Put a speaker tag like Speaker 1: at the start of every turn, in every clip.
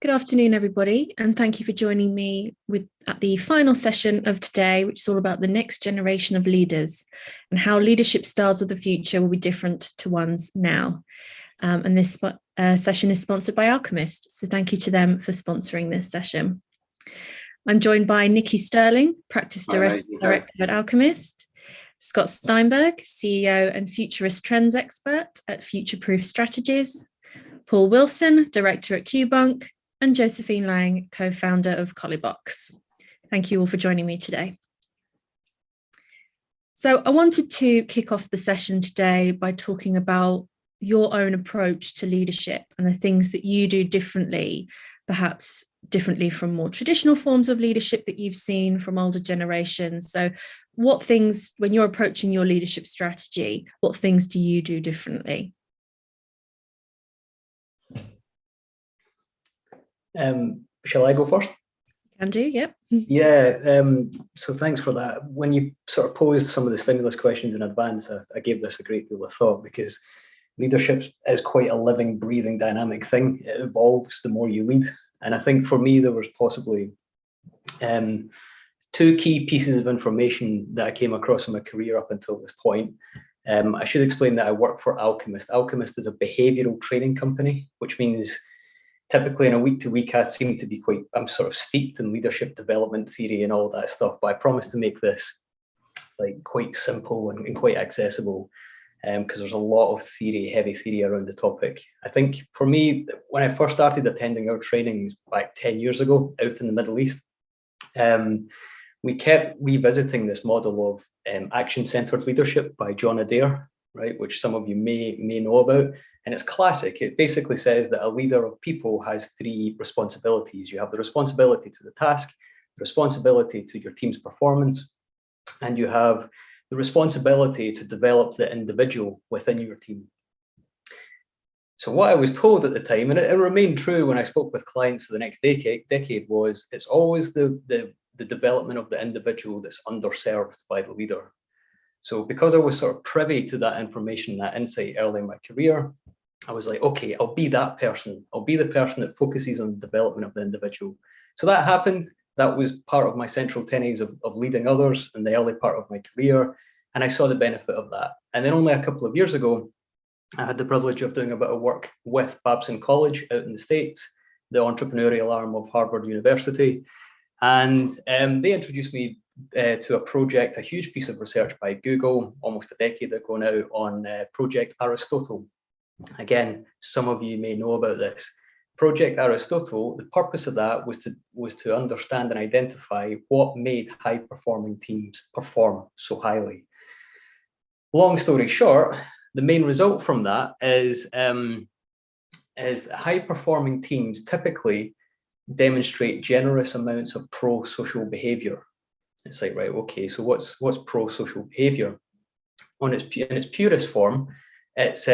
Speaker 1: Good afternoon, everybody, and thank you for joining me at the final session of today, which is all about the next generation of leaders and how leadership styles of the future will be different to ones now. And this session is sponsored by Alchemist, so thank you to them for sponsoring this session. I'm joined by Nikki Sterling, Practice Director at Alchemist, Scott Steinberg, CEO and Futurist Trends Expert at Futureproof Strategies, Paul Wilson, Director at QBunk, and Josephine Lang, co-founder of Collibox. Thank you all for joining me today. So I wanted to kick off the session today by talking about your own approach to leadership and the things that you do differently, perhaps differently from more traditional forms of leadership that you've seen from older generations. So what things, when you're approaching your leadership strategy, what things do you do differently?
Speaker 2: Shall I go first?
Speaker 1: Can do, yep.
Speaker 2: Yeah, so thanks for that. When you sort of posed some of the stimulus questions in advance, I gave this a great deal of thought because leadership is quite a living, breathing, dynamic thing. It evolves the more you lead. And I think for me, there was possibly two key pieces of information that I came across in my career up until this point. I should explain that I work for Alchemist. Alchemist is a behavioral training company, which means typically in a week to week, I seem to be I'm sort of steeped in leadership development theory and all that stuff, but I promise to make this like quite simple and quite accessible because there's a lot of heavy theory around the topic. I think for me, when I first started attending our trainings back 10 years ago out in the Middle East, we kept revisiting this model of action-centered leadership by John Adair, right, which some of you may know about. And it's classic. It basically says that a leader of people has three responsibilities. You have the responsibility to the task, the responsibility to your team's performance, and you have the responsibility to develop the individual within your team. So what I was told at the time, and it remained true when I spoke with clients for the next decade was it's always the development of the individual that's underserved by the leader. So because I was sort of privy to that information, that insight early in my career, I was like, okay, I'll be that person. I'll be the person that focuses on the development of the individual. So that happened. That was part of my central tenets of leading others in the early part of my career. And I saw the benefit of that. And then only a couple of years ago, I had the privilege of doing a bit of work with Babson College out in the States, the entrepreneurial arm of Harvard University. And they introduced me to a project, a huge piece of research by Google almost a decade ago now on Project Aristotle. Again, some of you may know about this. Project Aristotle, the purpose of that was to understand and identify what made high-performing teams perform so highly. Long story short, the main result from that is high-performing teams typically demonstrate generous amounts of pro-social behavior. It's like, right, okay, so what's pro-social behavior? In its purest form, it's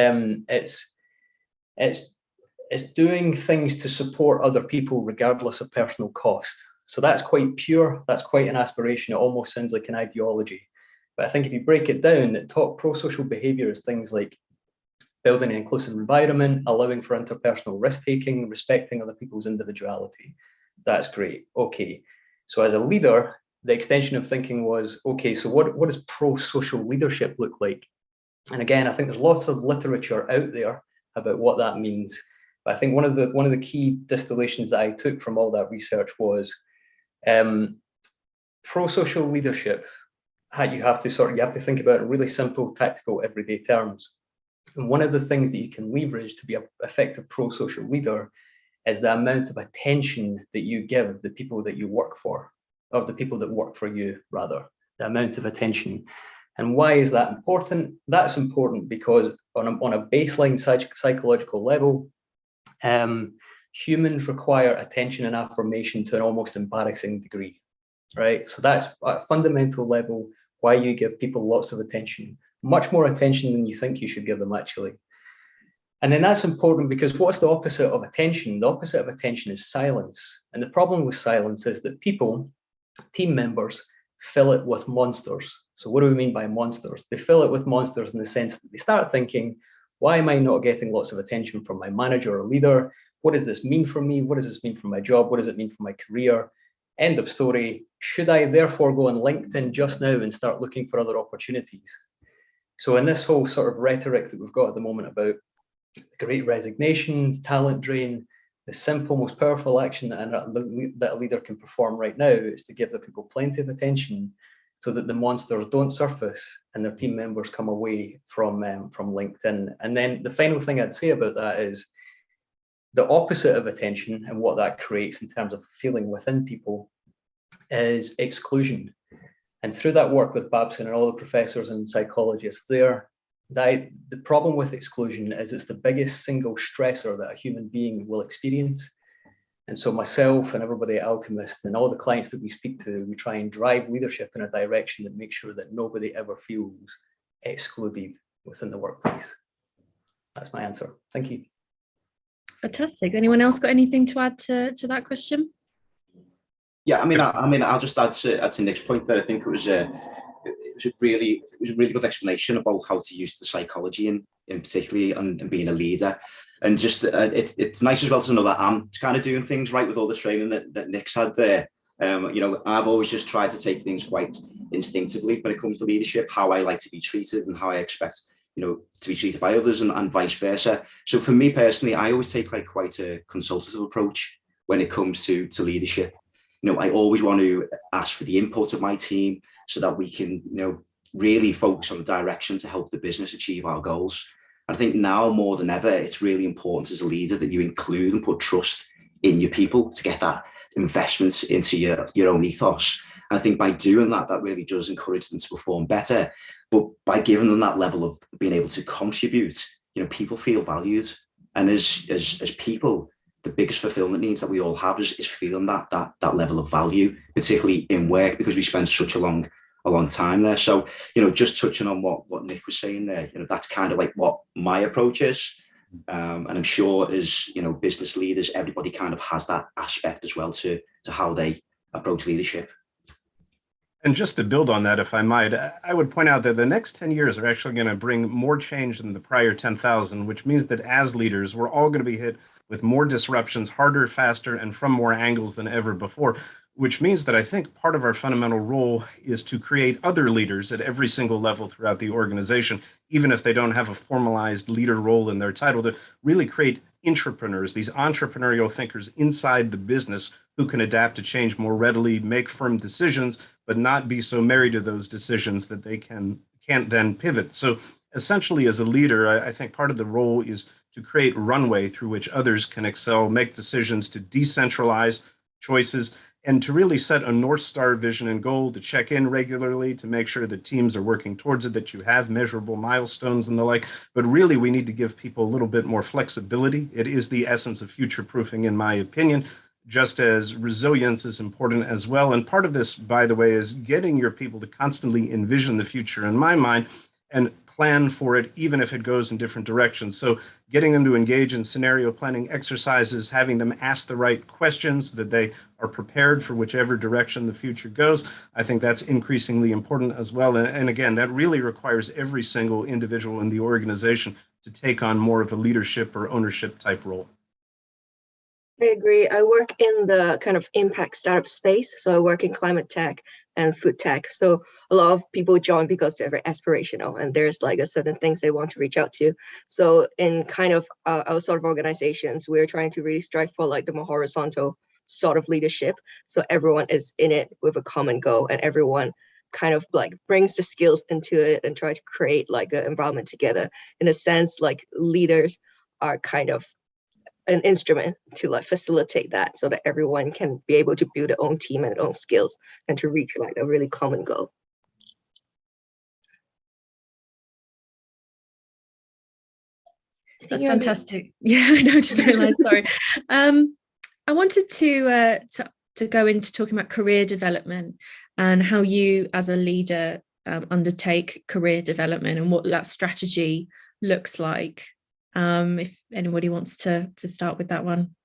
Speaker 2: doing things to support other people regardless of personal cost. So that's quite pure. That's quite an aspiration. It almost sounds like an ideology. But I think if you break it down, the top pro-social behavior is things like building an inclusive environment, allowing for interpersonal risk-taking, respecting other people's individuality. That's great. Okay. So as a leader, the extension of thinking was, okay, so what does pro-social leadership look like? And again, I think there's lots of literature out there about what that means. But I think one of the key distillations that I took from all that research was pro-social leadership. You have to think about it in really simple, tactical, everyday terms. And one of the things that you can leverage to be an effective pro-social leader is the amount of attention that you give the people that you work for, or the people that work for you, rather, the amount of attention. And why is that important? That's important because on a baseline psychological level, humans require attention and affirmation to an almost embarrassing degree, right? So that's at a fundamental level why you give people lots of attention, much more attention than you think you should give them actually. And then that's important because what's the opposite of attention? The opposite of attention is silence. And the problem with silence is that people, team members, fill it with monsters. So what do we mean by monsters? They fill it with monsters in the sense that they start thinking, why am I not getting lots of attention from my manager or leader? what does this mean for me? What does this mean for my job? What does it mean for my career? End of story. Should I therefore go on LinkedIn just now and start looking for other opportunities? So in this whole sort of rhetoric that we've got at the moment about the great resignation, talent drain, the simple, most powerful action that a leader can perform right now is to give the people plenty of attention so that the monsters don't surface and their team members come away from LinkedIn. And then the final thing I'd say about that is the opposite of attention and what that creates in terms of feeling within people is exclusion. And through that work with Babson and all the professors and psychologists there, the problem with exclusion is it's the biggest single stressor that a human being will experience. And so myself and everybody at Alchemist and all the clients that we speak to, we try and drive leadership in a direction that makes sure that nobody ever feels excluded within the workplace. That's my answer. Thank you.
Speaker 1: Fantastic. Anyone else got anything to add to that question?
Speaker 3: Yeah, I mean, I'll just add to Nick's point there. I think it was a really good explanation about how to use the psychology in particularly and being a leader. And just it's nice as well to know that I'm kind of doing things right with all the training that Nick's had there. I've always just tried to take things quite instinctively when it comes to leadership, how I like to be treated and how I expect to be treated by others and vice versa. So for me personally, I always take quite a consultative approach when it comes to leadership. I always want to ask for the input of my team so that we can, really focus on the direction to help the business achieve our goals. I think now more than ever, it's really important as a leader that you include and put trust in your people to get that investment into your own ethos. And I think by doing that, that really does encourage them to perform better. But by giving them that level of being able to contribute, people feel valued. And as people, the biggest fulfillment needs that we all have is feeling that level of value, particularly in work, because we spend such a long time there. So, just touching on what Nick was saying there, that's kind of like what my approach is. And I'm sure as, business leaders, everybody kind of has that aspect as well to how they approach leadership.
Speaker 4: And just to build on that, if I might, I would point out that the next 10 years are actually going to bring more change than the prior 10,000, which means that as leaders, we're all going to be hit with more disruptions, harder, faster, and from more angles than ever before, which means that I think part of our fundamental role is to create other leaders at every single level throughout the organization, even if they don't have a formalized leader role in their title, to really create intrapreneurs, these entrepreneurial thinkers inside the business who can adapt to change more readily, make firm decisions, but not be so married to those decisions that they can't then pivot. So essentially, as a leader, I think part of the role is to create runway through which others can excel, make decisions, to decentralize choices, and to really set a North Star vision and goal, to check in regularly, to make sure that teams are working towards it, that you have measurable milestones and the like. But really, we need to give people a little bit more flexibility. It is the essence of future-proofing, in my opinion, just as resilience is important as well. And part of this, by the way, is getting your people to constantly envision the future, in my mind, and plan for it, even if it goes in different directions. So getting them to engage in scenario planning exercises, having them ask the right questions, that they are prepared for whichever direction the future goes, I think that's increasingly important as well. And again, that really requires every single individual in the organization to take on more of a leadership or ownership type role.
Speaker 5: I agree. I work in the kind of impact startup space. So I work in climate tech and food tech. So a lot of people join because they're very aspirational and there's a certain things they want to reach out to. So in kind of our sort of organizations, we're trying to really strive for the more horizontal sort of leadership. So everyone is in it with a common goal and everyone kind of brings the skills into it and try to create an environment together. In a sense, leaders are kind of an instrument to facilitate that so that everyone can be able to build their own team and their own skills and to reach a really common goal.
Speaker 1: That's fantastic. Yeah, I know, just realized, sorry. I wanted to go into talking about career development and how you as a leader undertake career development and what that strategy looks like. If anybody wants to start with that one.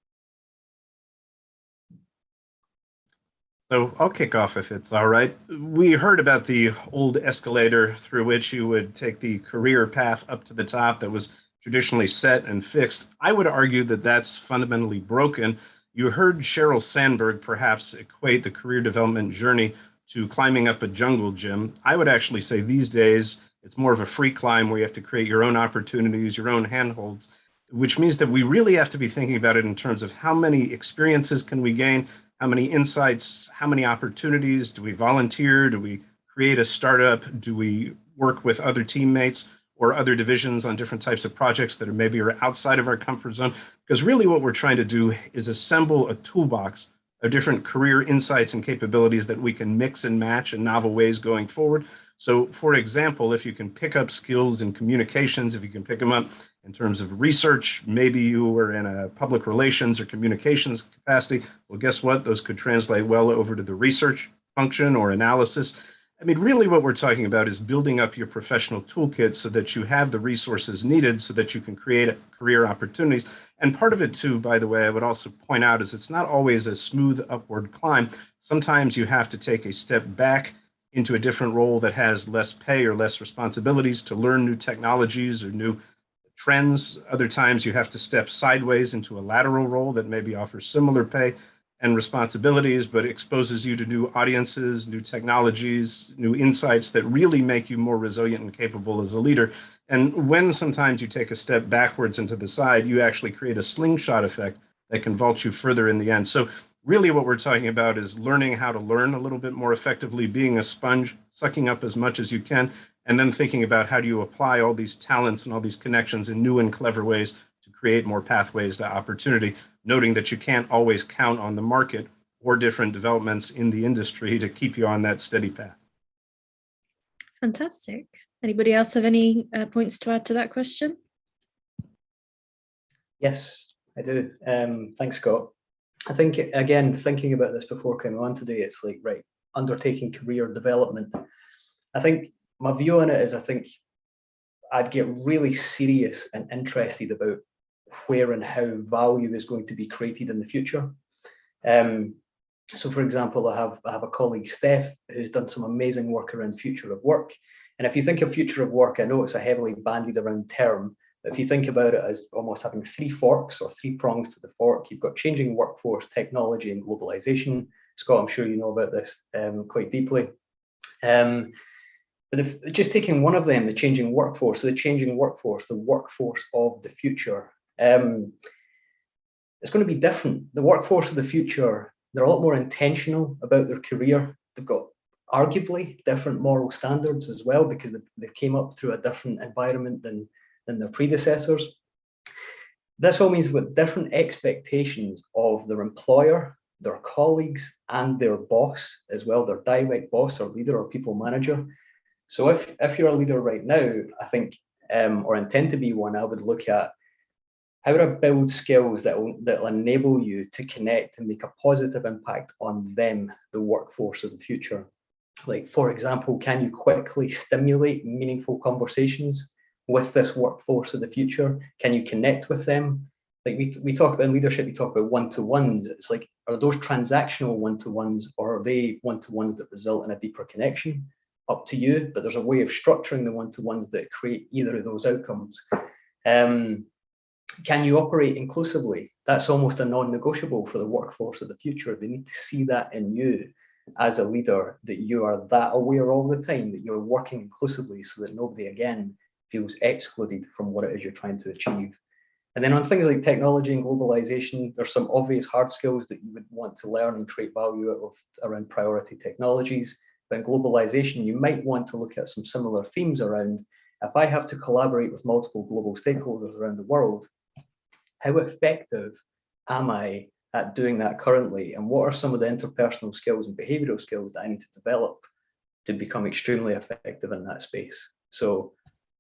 Speaker 4: So I'll kick off if it's all right. We heard about the old escalator through which you would take the career path up to the top that was traditionally set and fixed. I would argue that that's fundamentally broken. You heard Sheryl Sandberg perhaps equate the career development journey to climbing up a jungle gym. I would actually say these days it's more of a free climb where you have to create your own opportunities, your own handholds, which means that we really have to be thinking about it in terms of how many experiences can we gain, how many insights, how many opportunities, do we volunteer, do we create a startup, do we work with other teammates or other divisions on different types of projects that are maybe are outside of our comfort zone? Because really what we're trying to do is assemble a toolbox of different career insights and capabilities that we can mix and match in novel ways going forward. So for example, if you can pick up skills in communications, if you can pick them up in terms of research, maybe you were in a public relations or communications capacity, well, guess what? Those could translate well over to the research function or analysis. I mean, really what we're talking about is building up your professional toolkit so that you have the resources needed so that you can create career opportunities. And part of it too, by the way, I would also point out is it's not always a smooth upward climb. Sometimes you have to take a step back into a different role that has less pay or less responsibilities to learn new technologies or new trends. Other times you have to step sideways into a lateral role that maybe offers similar pay and responsibilities, but exposes you to new audiences, new technologies, new insights that really make you more resilient and capable as a leader. And when sometimes you take a step backwards into the side, you actually create a slingshot effect that can vault you further in the end. So really what we're talking about is learning how to learn a little bit more effectively, being a sponge, sucking up as much as you can, and then thinking about how do you apply all these talents and all these connections in new and clever ways to create more pathways to opportunity, noting that you can't always count on the market or different developments in the industry to keep you on that steady path.
Speaker 1: Fantastic. Anybody else have any points to add to that question?
Speaker 2: Yes, I do. Thanks, Scott. I think, again, thinking about this before coming on today, it's like, right, undertaking career development. I think my view on it is I think I'd get really serious and interested about where and how value is going to be created in the future. So, for example, I have a colleague, Steph, who's done some amazing work around future of work. And if you think of future of work, I know it's a heavily bandied around term, but if you think about it as almost having three forks or three prongs to the fork, you've got changing workforce, technology, and globalization. Scott, I'm sure you know about this quite deeply. But if, just taking one of them, the changing workforce, the workforce of the future, it's going to be different. The workforce of the future, they're a lot more intentional about their career. They've got arguably different moral standards as well because they came up through a different environment than their predecessors. This all means with different expectations of their employer, their colleagues, and their boss as well, their direct boss or leader or people manager. So if you're a leader right now, I think, or intend to be one, I would look at how would I build skills that will enable you to connect and make a positive impact on them, the workforce of the future. Like, for example, can you quickly stimulate meaningful conversations with this workforce of the future? Can you connect with them? Like we talk about in leadership, we talk about one-to-ones. It's like, are those transactional one-to-ones or are they one-to-ones that result in a deeper connection? Up to you, but there's a way of structuring the one-to-ones that create either of those outcomes. Can you operate inclusively? That's almost a non-negotiable for the workforce of the future. They need to see that in you as a leader, that you are that aware all the time, that you're working inclusively so that nobody again feels excluded from what it is you're trying to achieve. And then on things like technology and globalization, there's some obvious hard skills that you would want to learn and create value out of around priority technologies. But in globalization, you might want to look at some similar themes around, if I have to collaborate with multiple global stakeholders around the world, how effective am I at doing that currently? And what are some of the interpersonal skills and behavioral skills that I need to develop to become extremely effective in that space? So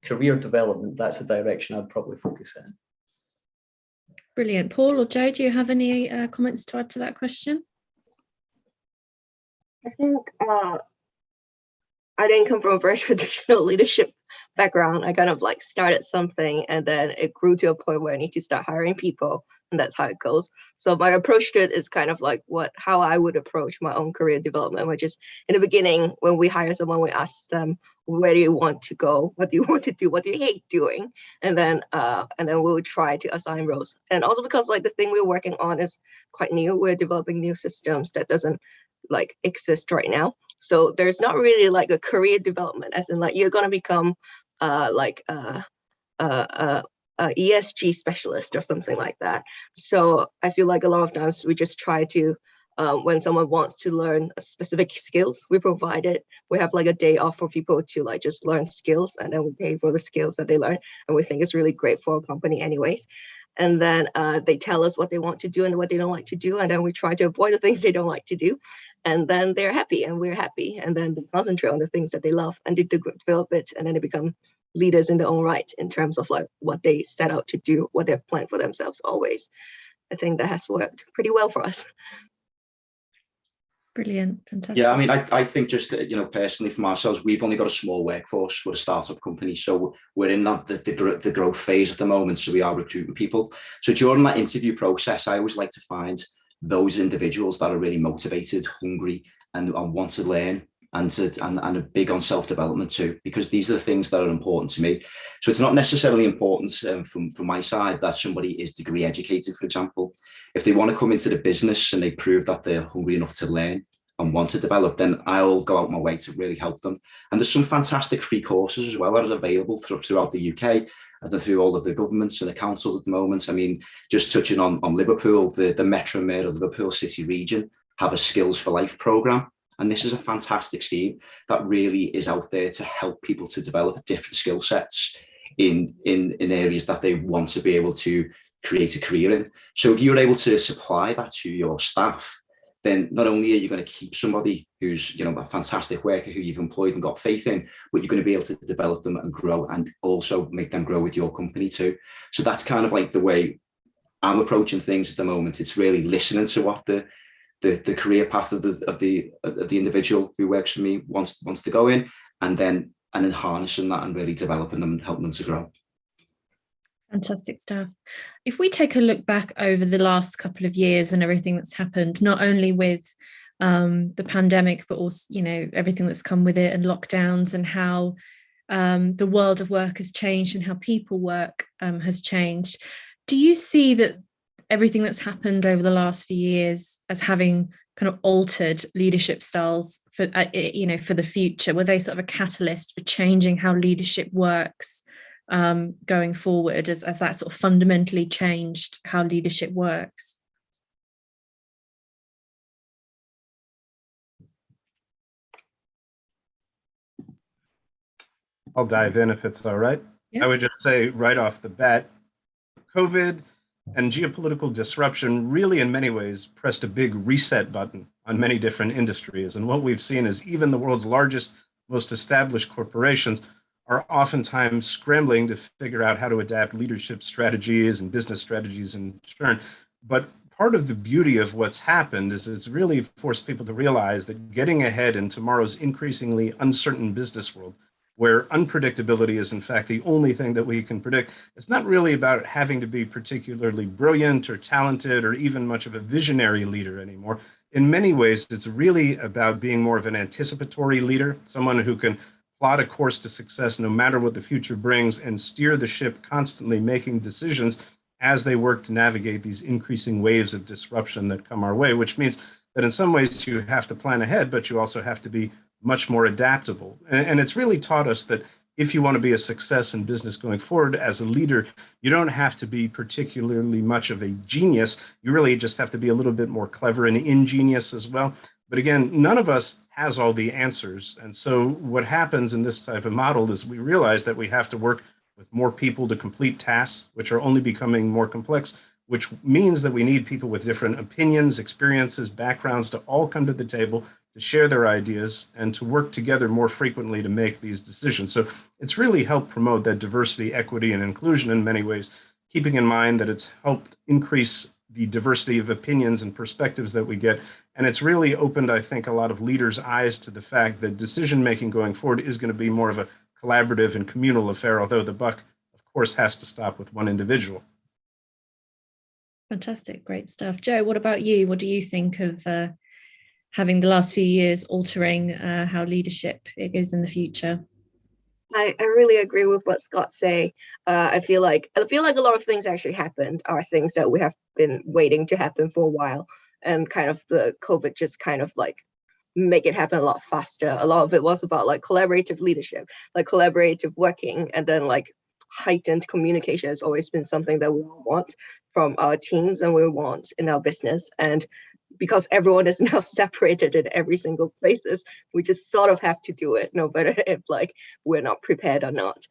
Speaker 2: career development, that's the direction I'd probably focus in.
Speaker 1: Brilliant. Paul or Joe, do you have any comments to add to that question?
Speaker 5: I think I didn't come from a very traditional leadership background. I kind of like started something and then it grew to a point where I need to start hiring people, and that's how it goes. So my approach to it is kind of like how I would approach my own career development, which is in the beginning, when we hire someone, we ask them, where do you want to go? What do you want to do? What do you hate doing? And then we'll try to assign roles. And also because like the thing we're working on is quite new, we're developing new systems that doesn't like exist right now. So there's not really like a career development, as in like you're gonna become ESG specialist or something like that. So I feel like a lot of times we just try to, when someone wants to learn specific skills, we provide it. We have like a day off for people to like just learn skills, and then we pay for the skills that they learn. And we think it's really great for a company anyways. And then they tell us what they want to do and what they don't like to do. And then we try to avoid the things they don't like to do. And then they're happy and we're happy. And then they concentrate on the things that they love and they develop it. And then they become leaders in their own right in terms of like what they set out to do, what they've planned for themselves always. I think that has worked pretty well for us.
Speaker 1: Brilliant, fantastic.
Speaker 3: Yeah, I mean, I think just, personally from ourselves, we've only got a small workforce. We're a startup company, so we're in that the growth phase at the moment, so we are recruiting people. So during that interview process, I always like to find those individuals that are really motivated, hungry, and want to learn, and are big on self-development too, because these are the things that are important to me. So it's not necessarily important from my side that somebody is degree educated, for example. If they want to come into the business and they prove that they're hungry enough to learn and want to develop, then I'll go out my way to really help them. And there's some fantastic free courses as well that are available throughout the UK and through all of the governments and the councils at the moment. I mean, just touching on Liverpool, the Metro Mayor of Liverpool City region have a Skills for Life programme. And this is a fantastic scheme that really is out there to help people to develop different skill sets in areas that they want to be able to create a career in. So if you're able to supply that to your staff, then not only are you going to keep somebody who's a fantastic worker who you've employed and got faith in, but you're going to be able to develop them and grow, and also make them grow with your company too. So that's kind of like the way I'm approaching things at the moment. It's really listening to what the career path of the individual who works for me wants to go in, and then harnessing that and really developing them and helping them to grow.
Speaker 1: Fantastic stuff. If we take a look back over the last couple of years and everything that's happened, not only with the pandemic, but also, everything that's come with it and lockdowns, and how the world of work has changed and how people work has changed. Do you see that everything that's happened over the last few years as having kind of altered leadership styles for the future? Were they sort of a catalyst for changing how leadership works going forward, as that sort of fundamentally changed how leadership works?
Speaker 4: I'll dive in if it's all right. Yeah. I would just say right off the bat, COVID and geopolitical disruption really in many ways pressed a big reset button on many different industries. And what we've seen is even the world's largest, most established corporations are oftentimes scrambling to figure out how to adapt leadership strategies and business strategies in turn. But part of the beauty of what's happened is it's really forced people to realize that getting ahead in tomorrow's increasingly uncertain business world, where unpredictability is in fact the only thing that we can predict, it's not really about having to be particularly brilliant or talented or even much of a visionary leader anymore. In many ways, it's really about being more of an anticipatory leader, someone who can plot a course to success no matter what the future brings, and steer the ship, constantly making decisions as they work to navigate these increasing waves of disruption that come our way, which means that in some ways you have to plan ahead, but you also have to be much more adaptable. And it's really taught us that if you want to be a success in business going forward as a leader, you don't have to be particularly much of a genius. You really just have to be a little bit more clever and ingenious as well. But again, none of us has all the answers. And so what happens in this type of model is we realize that we have to work with more people to complete tasks, which are only becoming more complex, which means that we need people with different opinions, experiences, backgrounds to all come to the table to share their ideas and to work together more frequently to make these decisions. So it's really helped promote that diversity, equity, and inclusion in many ways, keeping in mind that it's helped increase the diversity of opinions and perspectives that we get. And it's really opened, I think, a lot of leaders' eyes to the fact that decision-making going forward is going to be more of a collaborative and communal affair, although the buck, of course, has to stop with one individual.
Speaker 1: Fantastic, great stuff. Joe, what about you? What do you think of having the last few years altering how leadership is in the future?
Speaker 5: I really agree with what Scott say. I feel like a lot of things actually happened are things that we have been waiting to happen for a while, and kind of the COVID just kind of like make it happen a lot faster. A lot of it was about like collaborative leadership, like collaborative working, and then like heightened communication has always been something that we want from our teams and we want in our business. And because everyone is now separated in every single places, we just sort of have to do it, no matter if like we're not prepared or not.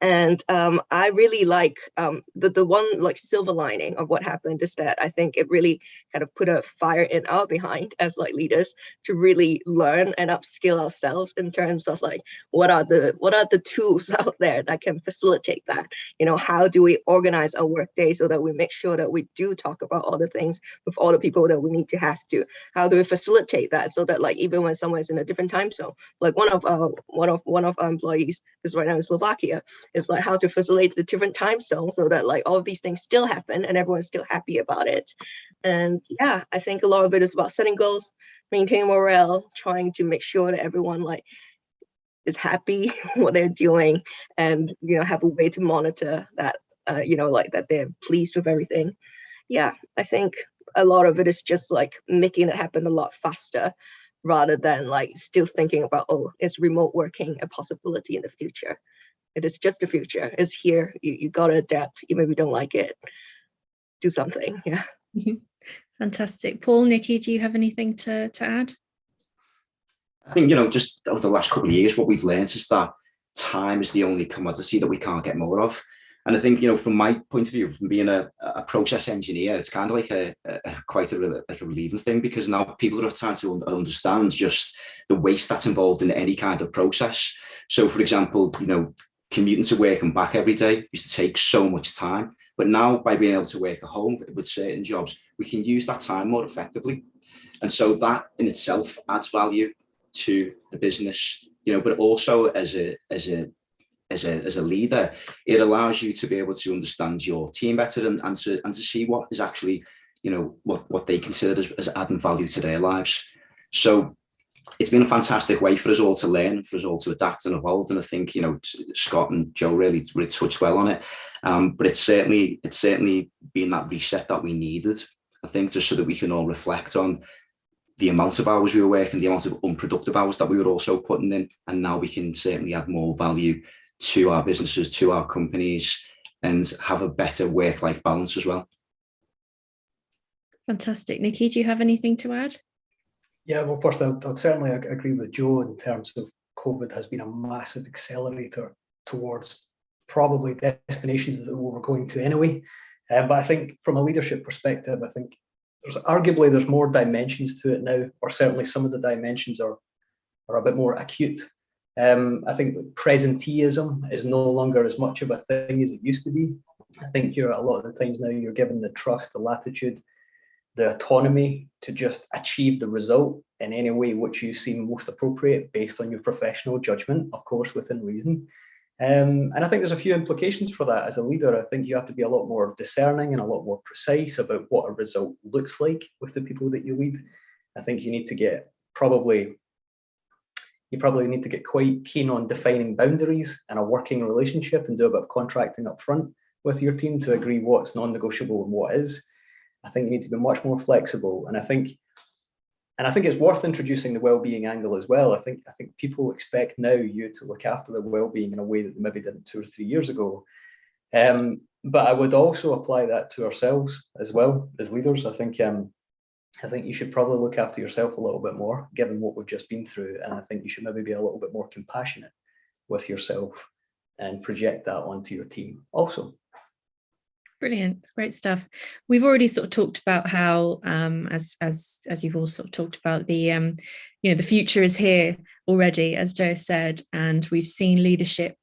Speaker 5: And I really like the one like silver lining of what happened is that I think it really kind of put a fire in our behind as like leaders to really learn and upskill ourselves in terms of like what are the tools out there that can facilitate that. You know, how do we organize our workday so that we make sure that we do talk about all the things with all the people that we need to have to? How do we facilitate that so that like even when someone's in a different time zone, like one of our employees is right now in Slovakia. It's like how to facilitate the different time zones so that like all of these things still happen and everyone's still happy about it. And yeah, I think a lot of it is about setting goals, maintaining morale, trying to make sure that everyone like is happy what they're doing, and you know have a way to monitor that you know like that they're pleased with everything. Yeah, I think a lot of it is just like making it happen a lot faster rather than like still thinking about, oh, is remote working a possibility in the future? It is just the future. It's here. You gotta adapt, even if you don't like it. Do something. Yeah.
Speaker 1: Fantastic. Paul, Nikki, do you have anything to add?
Speaker 3: I think, you know, just over the last couple of years, what we've learned is that time is the only commodity that we can't get more of. And I think, you know, from my point of view, from being a process engineer, it's kind of like quite a relieving thing, because now people are trying to understand just the waste that's involved in any kind of process. So, for example, you know, commuting to work and back every day used to take so much time. But now by being able to work at home with certain jobs, we can use that time more effectively. And so that in itself adds value to the business, you know, but also as a leader, it allows you to be able to understand your team better and to see what is actually, you know, what they consider as adding value to their lives. So it's been a fantastic way for us all to learn, for us all to adapt and evolve. And I think, you know, Scott and Joe really touched well on it. But it's certainly been that reset that we needed, I think, just so that we can all reflect on the amount of hours we were working, the amount of unproductive hours that we were also putting in. And now we can certainly add more value to our businesses, to our companies, and have a better work-life balance as well.
Speaker 1: Fantastic. Nikki, do you have anything to add?
Speaker 2: Yeah, well, first, I'd certainly agree with Joe in terms of COVID has been a massive accelerator towards probably destinations that we were going to anyway. But I think from a leadership perspective, I think there's more dimensions to it now, or certainly some of the dimensions are a bit more acute. I think that presenteeism is no longer as much of a thing as it used to be. I think a lot of the times now you're given the trust, the latitude, the autonomy to just achieve the result in any way which you seem most appropriate based on your professional judgment, of course, within reason. And I think there's a few implications for that as a leader. I think you have to be a lot more discerning and a lot more precise about what a result looks like with the people that you lead. I think you probably need to get quite keen on defining boundaries and a working relationship and do a bit of contracting up front with your team to agree what's non-negotiable and what is. I think you need to be much more flexible. And I think it's worth introducing the well-being angle as well. I think people expect now you to look after their well-being in a way that they maybe didn't 2 or 3 years ago. But I would also apply that to ourselves as well as leaders. I think you should probably look after yourself a little bit more, given what we've just been through. And I think you should maybe be a little bit more compassionate with yourself and project that onto your team also.
Speaker 1: Brilliant, great stuff. We've already sort of talked about how, as you've all sort of talked about, the the future is here already, as Joe said, and we've seen leadership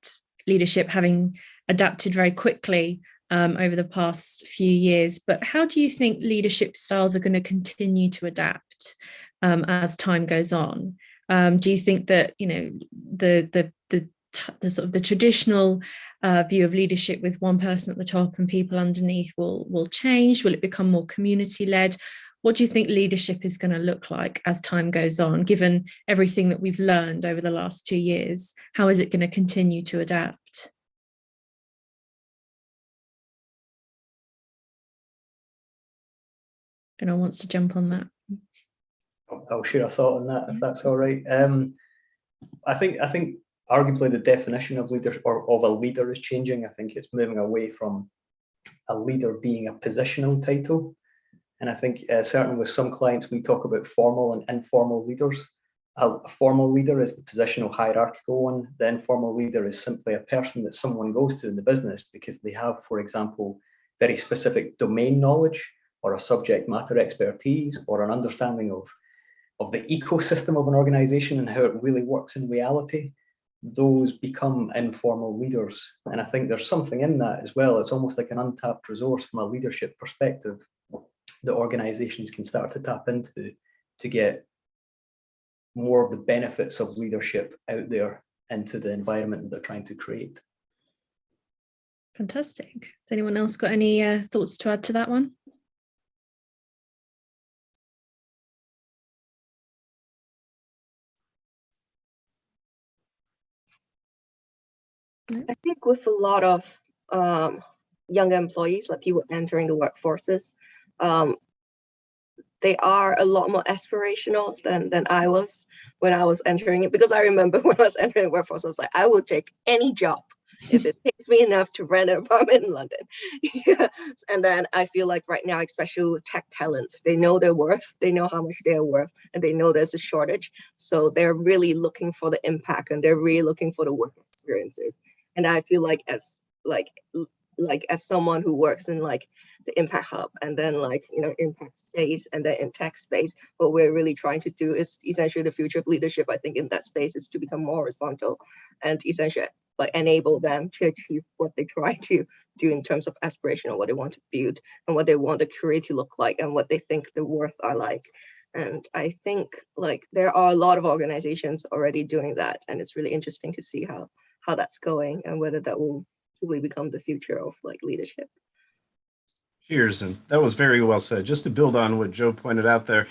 Speaker 1: having adapted very quickly over the past few years. But how do you think leadership styles are going to continue to adapt as time goes on? Do you think that the sort of the traditional view of leadership with one person at the top and people underneath will change? Will it become more community led? what do you think leadership is going to look like as time goes on, given everything that we've learned over the last 2 years? How is it going to continue to adapt? Anyone wants to jump on that?
Speaker 2: I'll share a thought on that if that's all right. I think arguably the definition of leader or of a leader is changing. I think it's moving away from a leader being a positional title. And I think certainly with some clients, we talk about formal and informal leaders. A formal leader is the positional hierarchical one. The informal leader is simply a person that someone goes to in the business because they have, for example, very specific domain knowledge or a subject matter expertise or an understanding of the ecosystem of an organization and how it really works in reality. Those become informal leaders. And I think there's something in that as well. It's almost like an untapped resource from a leadership perspective that organizations can start to tap into to get more of the benefits of leadership out there into the environment that they're trying to create.
Speaker 1: Fantastic. Has anyone else got any thoughts to add to that one?
Speaker 5: I think with a lot of young employees, like people entering the workforces, they are a lot more aspirational than I was when I was entering it. Because I remember when I was entering the workforce, I was like, I will take any job if it pays me enough to rent an apartment in London. Yeah. And then I feel like right now, especially with tech talent, they know their worth, they know how much they're worth, and they know there's a shortage. So they're really looking for the impact and they're really looking for the work experiences. And I feel like as someone who works in like the impact hub and then impact space and then in tech space, what we're really trying to do is essentially the future of leadership, I think, in that space is to become more horizontal and essentially enable them to achieve what they try to do in terms of aspiration or what they want to build and what they want the career to look like and what they think the worth are like. And I think there are a lot of organizations already doing that, and it's really interesting to see how that's going and whether that will truly become the future of leadership.
Speaker 4: Cheers. And that was very well said. Just to build on what Joe pointed out there,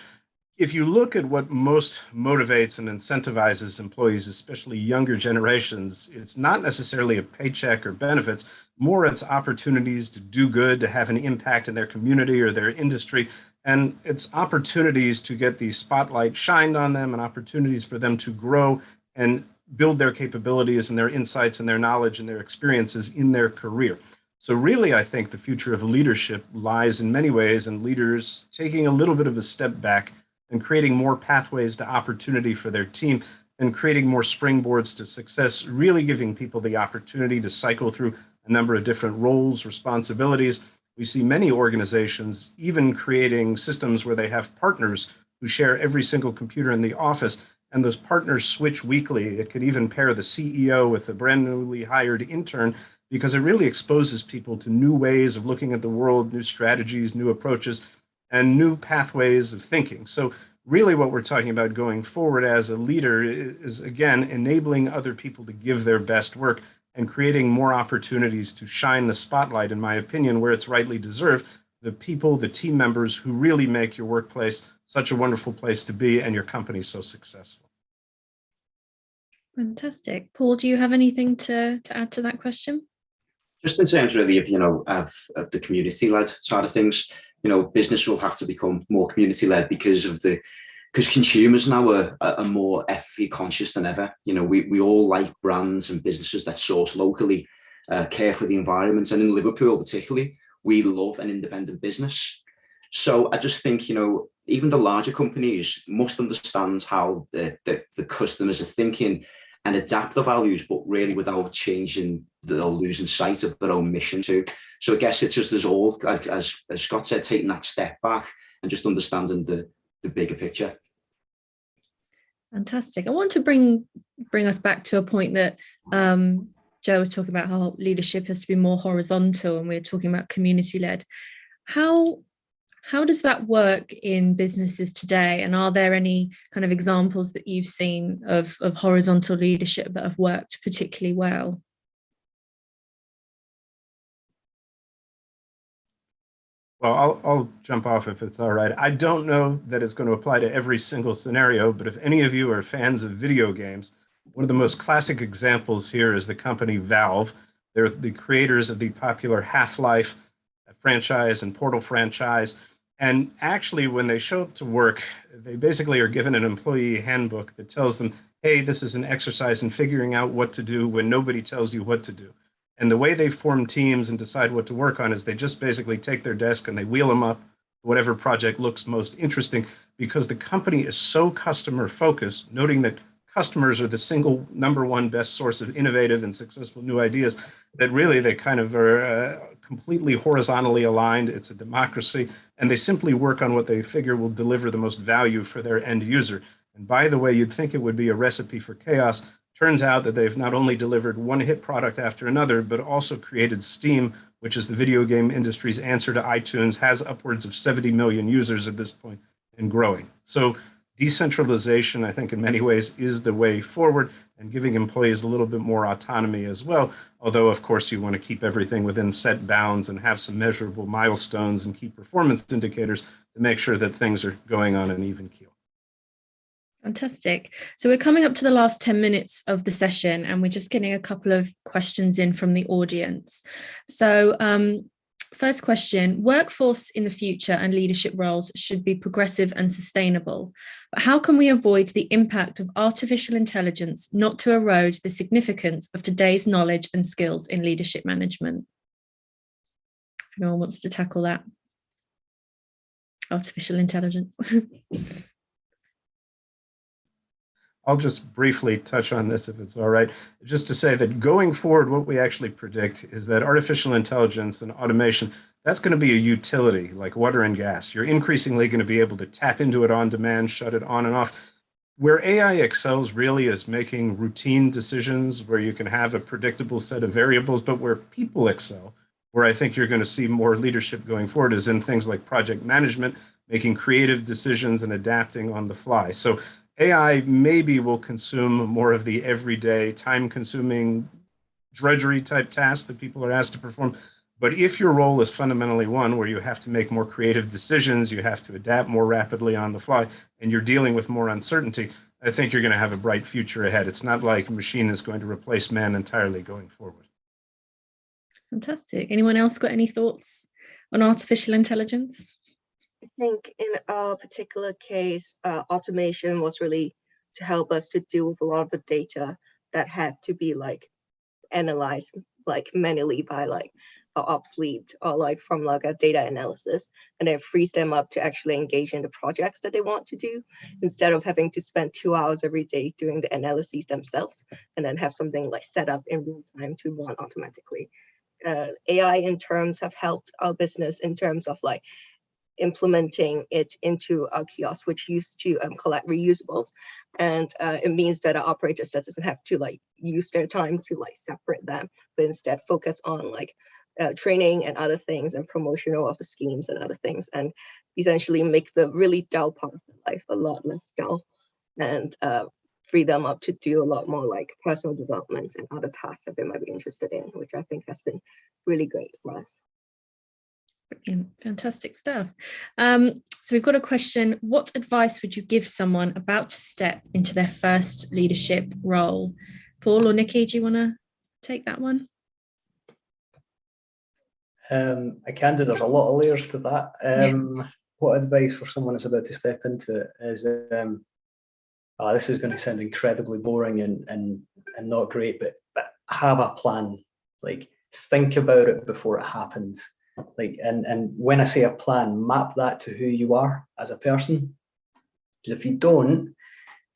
Speaker 4: if you look at what most motivates and incentivizes employees, especially younger generations, it's not necessarily a paycheck or benefits, more it's opportunities to do good, to have an impact in their community or their industry. And it's opportunities to get the spotlight shined on them and opportunities for them to grow and build their capabilities and their insights and their knowledge and their experiences in their career. So really, I think the future of leadership lies in many ways in leaders taking a little bit of a step back and creating more pathways to opportunity for their team and creating more springboards to success, really giving people the opportunity to cycle through a number of different roles, responsibilities. We see many organizations even creating systems where they have partners who share every single computer in the office, and those partners switch weekly. It could even pair the CEO with a brand newly hired intern, because it really exposes people to new ways of looking at the world, new strategies, new approaches, and new pathways of thinking. So really what we're talking about going forward as a leader is, again, enabling other people to give their best work and creating more opportunities to shine the spotlight, in my opinion, where it's rightly deserved, the people, the team members who really make your workplace such a wonderful place to be and your company so successful.
Speaker 1: Fantastic. Paul, do you have anything to add to that question?
Speaker 3: Just in terms really of, of the community-led side of things, business will have to become more community-led because consumers now are more ethically conscious than ever. We all like brands and businesses that source locally, care for the environment. And in Liverpool particularly, we love an independent business. So I just think, even the larger companies must understand how the customers are thinking and adapt the values, but really without changing or losing sight of their own mission too. So I guess it's just as all, as Scott said, taking that step back and just understanding the bigger picture.
Speaker 1: Fantastic. I want to bring us back to a point that Joe was talking about, how leadership has to be more horizontal, and we're talking about community-led. How does that work in businesses today? And are there any kind of examples that you've seen of horizontal leadership that have worked particularly well?
Speaker 4: Well, I'll jump off if it's all right. I don't know that it's going to apply to every single scenario, but if any of you are fans of video games, one of the most classic examples here is the company Valve. They're the creators of the popular Half-Life franchise and Portal franchise. And actually, when they show up to work, they basically are given an employee handbook that tells them, hey, this is an exercise in figuring out what to do when nobody tells you what to do. And the way they form teams and decide what to work on is they just basically take their desk and they wheel them up, whatever project looks most interesting, because the company is so customer focused, noting that customers are the single number one best source of innovative and successful new ideas, that really they kind of are completely horizontally aligned. It's a democracy, and they simply work on what they figure will deliver the most value for their end user. And by the way, you'd think it would be a recipe for chaos. Turns out that they've not only delivered one hit product after another, but also created Steam, which is the video game industry's answer to iTunes, has upwards of 70 million users at this point and growing. So decentralization, I think, in many ways is the way forward, and giving employees a little bit more autonomy as well. Although, of course, you want to keep everything within set bounds and have some measurable milestones and key performance indicators to make sure that things are going on an even keel.
Speaker 1: Fantastic. So we're coming up to the last 10 minutes of the session, and we're just getting a couple of questions in from the audience. So first question, workforce in the future and leadership roles should be progressive and sustainable. But how can we avoid the impact of artificial intelligence not to erode the significance of today's knowledge and skills in leadership management? If anyone wants to tackle that. Artificial intelligence.
Speaker 4: I'll just briefly touch on this if it's all right, just to say that going forward, what we actually predict is that artificial intelligence and automation, that's going to be a utility like water and gas. You're increasingly going to be able to tap into it on demand, shut it on and off. Where AI excels really is making routine decisions where you can have a predictable set of variables, but where people excel, where I think you're going to see more leadership going forward is in things like project management, making creative decisions and adapting on the fly. So AI maybe will consume more of the everyday time-consuming drudgery type tasks that people are asked to perform. But if your role is fundamentally one where you have to make more creative decisions, you have to adapt more rapidly on the fly, and you're dealing with more uncertainty, I think you're going to have a bright future ahead. It's not like a machine is going to replace man entirely going forward.
Speaker 1: Fantastic. Anyone else got any thoughts on artificial intelligence?
Speaker 5: I think in a particular case, automation was really to help us to deal with a lot of the data that had to be like analyzed like manually by like ops lead or like from like a data analysis, and it frees them up to actually engage in the projects that they want to do instead of having to spend 2 hours every day doing the analyses themselves and then have something like set up in real time to run automatically. AI in terms have helped our business in terms of like implementing it into our kiosk, which used to collect reusables, and it means that our operators doesn't have to like use their time to like separate them, but instead focus on like training and other things and promotional of the schemes and other things, and essentially make the really dull part of their life a lot less dull, and free them up to do a lot more like personal development and other tasks that they might be interested in, which I think has been really great for us.
Speaker 1: Brilliant. Fantastic stuff. So we've got a question. What advice would you give someone about to step into their first leadership role? Paul or Nikki, do you want to take that one?
Speaker 2: I can do. There's a lot of layers to that. What advice for someone that's about to step into it is, this is going to sound incredibly boring and not great, but have a plan. Like, think about it before it happens. Like, and when I say a plan, map that to who you are as a person. Because if you don't,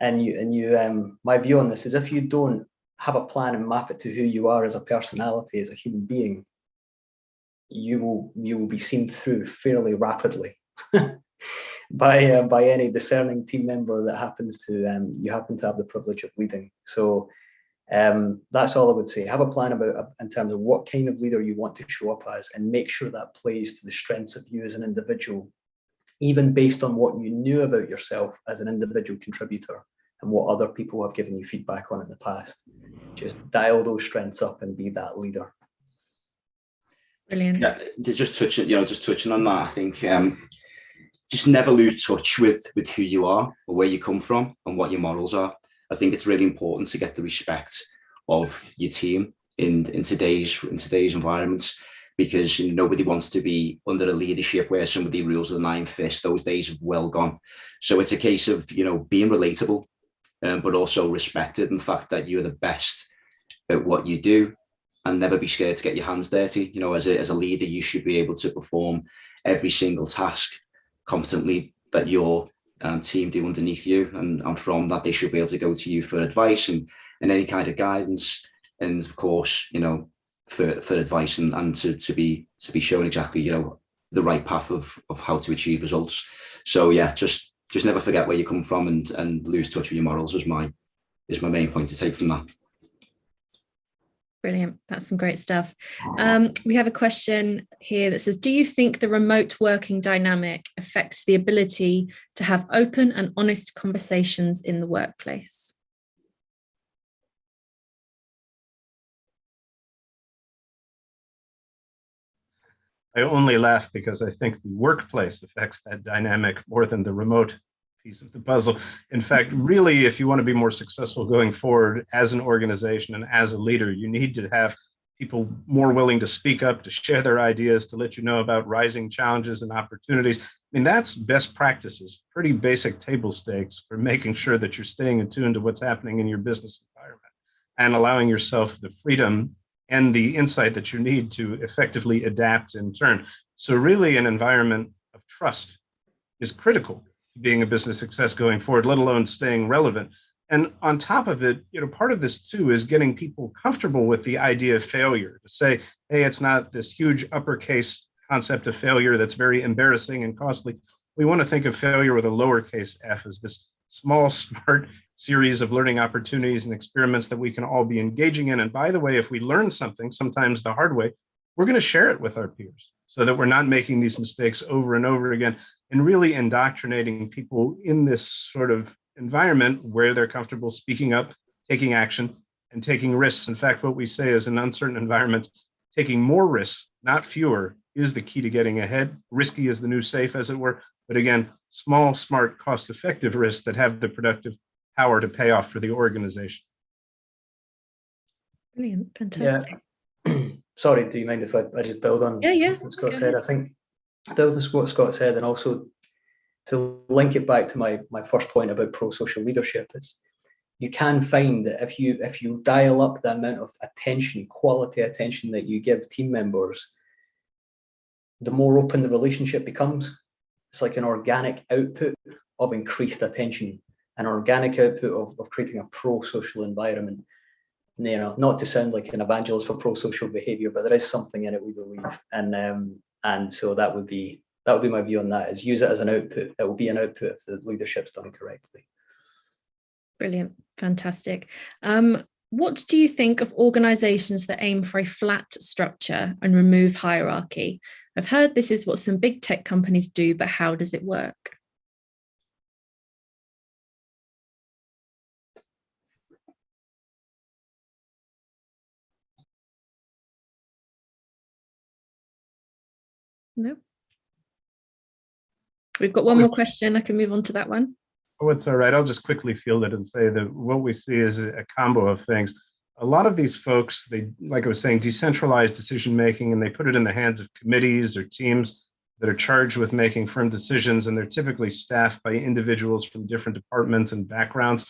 Speaker 2: my view on this is, if you don't have a plan and map it to who you are as a personality, as a human being, you will be seen through fairly rapidly by any discerning team member that you happen to have the privilege of leading. So that's all I would say. Have a plan in terms of what kind of leader you want to show up as, and make sure that plays to the strengths of you as an individual, even based on what you knew about yourself as an individual contributor and what other people have given you feedback on in the past. Just dial those strengths up and be that leader.
Speaker 1: Brilliant.
Speaker 3: Yeah, just touching on that, I think just never lose touch with who you are or where you come from and what your morals are. I think it's really important to get the respect of your team in today's environments, because nobody wants to be under a leadership where somebody rules with an iron fist. Those days have well gone. So it's a case of being relatable, but also respected, and the fact that you're the best at what you do, and never be scared to get your hands dirty. As a leader, you should be able to perform every single task competently that your team do underneath you, and from that they should be able to go to you for advice and any kind of guidance, and of course for advice and to be shown exactly the right path of how to achieve results. So yeah, just never forget where you come from and lose touch with your morals is my main point to take from that.
Speaker 1: Brilliant. That's some great stuff. We have a question here that says, do you think the remote working dynamic affects the ability to have open and honest conversations in the workplace?
Speaker 4: I only laugh because I think the workplace affects that dynamic more than the remote piece of the puzzle. In fact, really, if you want to be more successful going forward as an organization and as a leader, you need to have people more willing to speak up, to share their ideas, to let you know about rising challenges and opportunities. I mean, that's best practices, pretty basic table stakes for making sure that you're staying attuned to what's happening in your business environment and allowing yourself the freedom and the insight that you need to effectively adapt in turn. So really, an environment of trust is critical to being a business success going forward, let alone staying relevant. And on top of it, part of this too is getting people comfortable with the idea of failure, to say, hey, it's not this huge uppercase concept of failure that's very embarrassing and costly. We want to think of failure with a lowercase f as this small, smart series of learning opportunities and experiments that we can all be engaging in. And by the way, if we learn something, sometimes the hard way, we're going to share it with our peers so that we're not making these mistakes over and over again, and really indoctrinating people in this sort of environment where they're comfortable speaking up, taking action, and taking risks. In fact, what we say is in uncertain environments, taking more risks, not fewer, is the key to getting ahead. Risky is the new safe, as it were. But again, small, smart, cost-effective risks that have the productive power to pay off for the organization.
Speaker 1: Brilliant, fantastic.
Speaker 2: Yeah. Sorry, do you mind if I just build on what Scott said? I think build on what Scott said, and also to link it back to my first point about pro-social leadership, is you can find that if you dial up the amount of attention, quality attention that you give team members, the more open the relationship becomes. It's like an organic output of increased attention, an organic output of creating a pro-social environment. Not to sound like an evangelist for pro-social behavior, but there is something in it, we believe, and so that would be my view on that, is use it as an output. It will be an output if the leadership's done correctly.
Speaker 1: Brilliant, fantastic. What do you think of organizations that aim for a flat structure and remove hierarchy? I've heard this is what some big tech companies do, but how does it work? No. We've got one more question. I can move on to that one.
Speaker 4: Oh, it's all right. I'll just quickly field it and say that what we see is a combo of things. A lot of these folks, they, like I was saying, decentralize decision-making, and they put it in the hands of committees or teams that are charged with making firm decisions, and they're typically staffed by individuals from different departments and backgrounds.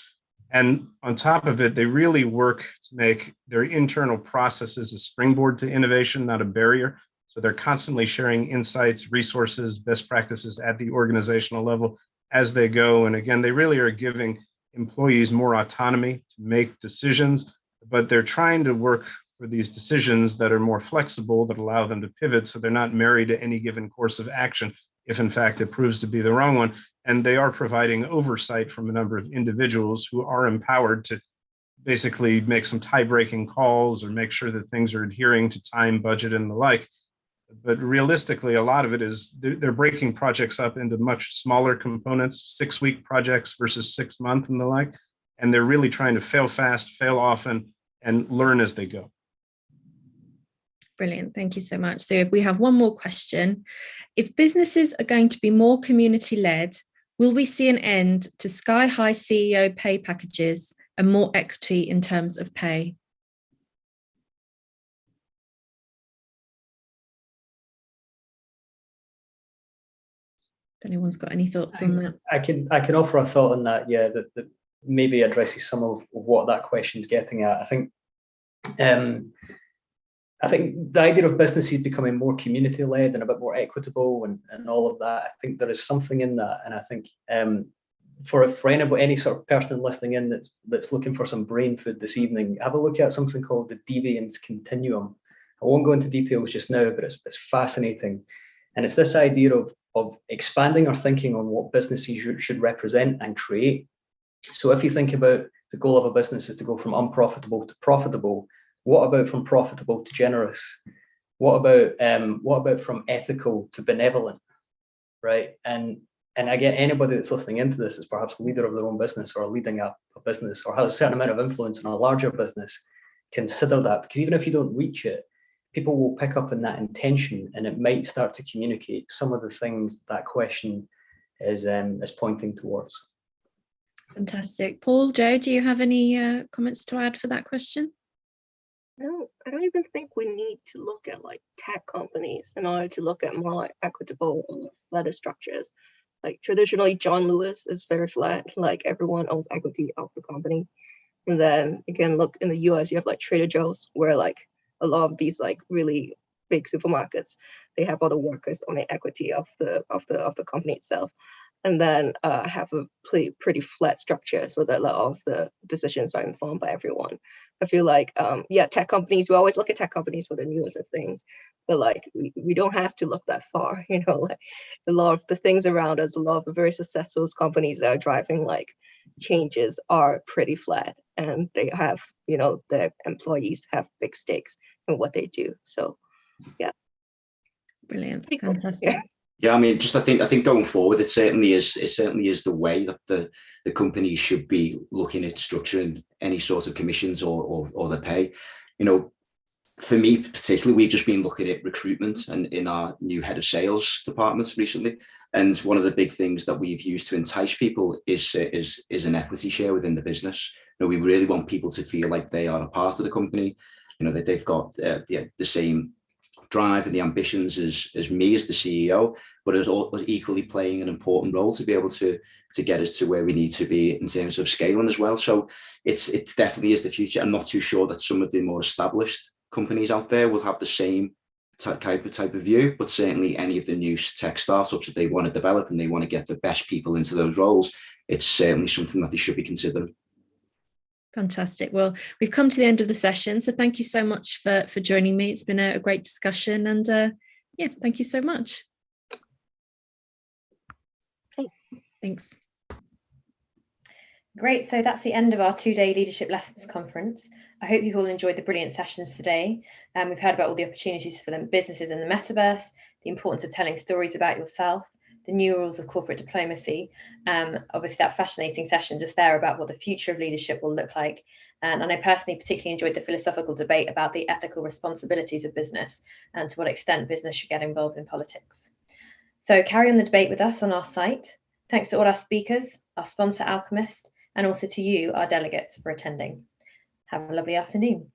Speaker 4: And on top of it, they really work to make their internal processes a springboard to innovation, not a barrier. So they're constantly sharing insights, resources, best practices at the organizational level as they go. And again, they really are giving employees more autonomy to make decisions, but they're trying to work for these decisions that are more flexible, that allow them to pivot, so they're not married to any given course of action if in fact it proves to be the wrong one. And they are providing oversight from a number of individuals who are empowered to basically make some tie-breaking calls or make sure that things are adhering to time, budget, and the like. But realistically, a lot of it is they're breaking projects up into much smaller components, 6-week projects versus 6-month and the like. And they're really trying to fail fast, fail often, and learn as they go.
Speaker 1: Brilliant. Thank you so much. So we have one more question. If businesses are going to be more community-led, will we see an end to sky-high CEO pay packages and more equity in terms of pay? If anyone's got any thoughts on that.
Speaker 2: I can offer a thought on that, yeah, that maybe addresses some of what that question's getting at. I think the idea of businesses becoming more community-led and a bit more equitable and all of that, I think there is something in that. And I think for anybody, any sort of person listening in that's looking for some brain food this evening, have a look at something called the deviance continuum. I won't go into details just now, but it's fascinating. And it's this idea of expanding our thinking on what businesses should represent and create. So if you think about the goal of a business is to go from unprofitable to profitable, what about from profitable to generous? What about from ethical to benevolent, right? And again, anybody that's listening into this is perhaps a leader of their own business or leading a business or has a certain amount of influence in a larger business. Consider that, because even if you don't reach it, people will pick up on that intention, and it might start to communicate some of the things that question is pointing towards.
Speaker 1: Fantastic. Paul, Joe, do you have any comments to add for that question?
Speaker 5: No, I don't even think we need to look at like tech companies in order to look at more like equitable or flatter structures. Like traditionally, John Lewis is very flat, like everyone owns equity of the company. And then again, look in the US, you have like Trader Joe's, where like a lot of these like really big supermarkets, they have all the workers owning equity of the company itself. And then have a pretty flat structure so that a lot of the decisions are informed by everyone. I feel like, tech companies, we always look at tech companies for the newest of things, but like we don't have to look that far, you know, like a lot of the things around us, a lot of the very successful companies that are driving like changes are pretty flat, and they have, you know, the employees have big stakes in what they do. So, yeah.
Speaker 1: Brilliant.
Speaker 5: Cool.
Speaker 1: Fantastic.
Speaker 5: Yeah.
Speaker 3: Yeah, I mean, just I think going forward, it certainly is the way that the companies should be looking at structuring any sort of commissions or the pay. You know, for me particularly, we've just been looking at recruitment and in our new head of sales departments recently. And one of the big things that we've used to entice people is an equity share within the business. You know, we really want people to feel like they are a part of the company. You know, that they've got the same drive and the ambitions as me as the CEO, but as equally playing an important role to be able to get us to where we need to be in terms of scaling as well. So it definitely is the future. I'm not too sure that some of the more established companies out there will have the same type of view, but certainly any of the new tech startups, if they want to develop and they want to get the best people into those roles, it's certainly something that they should be considering.
Speaker 1: Fantastic. Well, we've come to the end of the session, so thank you so much for joining me. It's been a great discussion, and thank you so much. Thanks.
Speaker 6: Great. So that's the end of our 2-day Leadership Lessons Conference. I hope you've all enjoyed the brilliant sessions today. We've heard about all the opportunities for the businesses in the metaverse, the importance of telling stories about yourself, the new rules of corporate diplomacy, obviously that fascinating session just there about what the future of leadership will look like. And I personally particularly enjoyed the philosophical debate about the ethical responsibilities of business and to what extent business should get involved in politics. So carry on the debate with us on our site. Thanks to all our speakers, our sponsor Alchemist, and also to you, our delegates, for attending. Have a lovely afternoon.